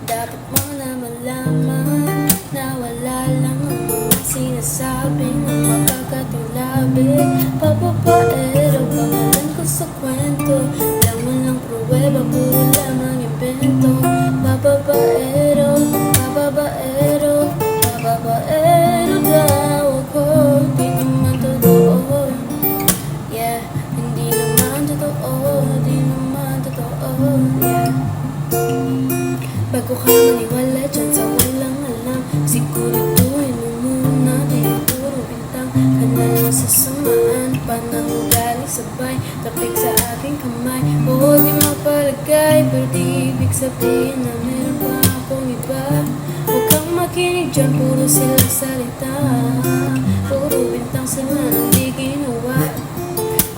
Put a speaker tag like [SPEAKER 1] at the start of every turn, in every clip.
[SPEAKER 1] Dapat mo na malaman na wala lang ang mga sinasabing ang makakatulabi. Papapaero, pangalan ko sa kwento, laman lang pruweba, puro lamang invento. Papapaero, papapaero, papapaero daw ako. Di naman totoo, yeah. Hindi naman totoo, di naman totoo, yeah. Bago ka maniwala dyan sa walang alam, siguraduhin mo muna di ang puro bintang. Kanal sa samaan, panangugali sabay, tapik sa aking kamay. Oo, di mapalagay, pero di ibig sabihin na meron pa akong iba. Huwag kang makinig dyan, puro sila salita, puro bintang sila nang di ginawa.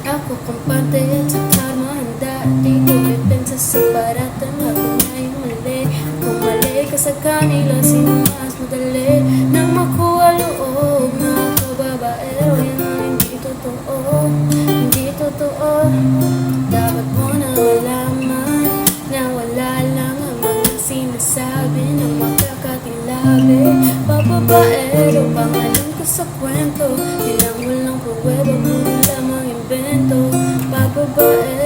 [SPEAKER 1] Ako kumpante at sa tama handa, di ko pipensa sa paratan. Ako na yung mali, kung mali ka sa kanila, sino mas madali nang makuha loob na ako babaero. Yan ang hindi totoo, hindi totoo. Dapat mo na malaman na wala lang ang mga sinasabi ng makakatilabi. Babaero, pangalan ko sa kwento, walang pruweba, puro lamang invento. Babaero.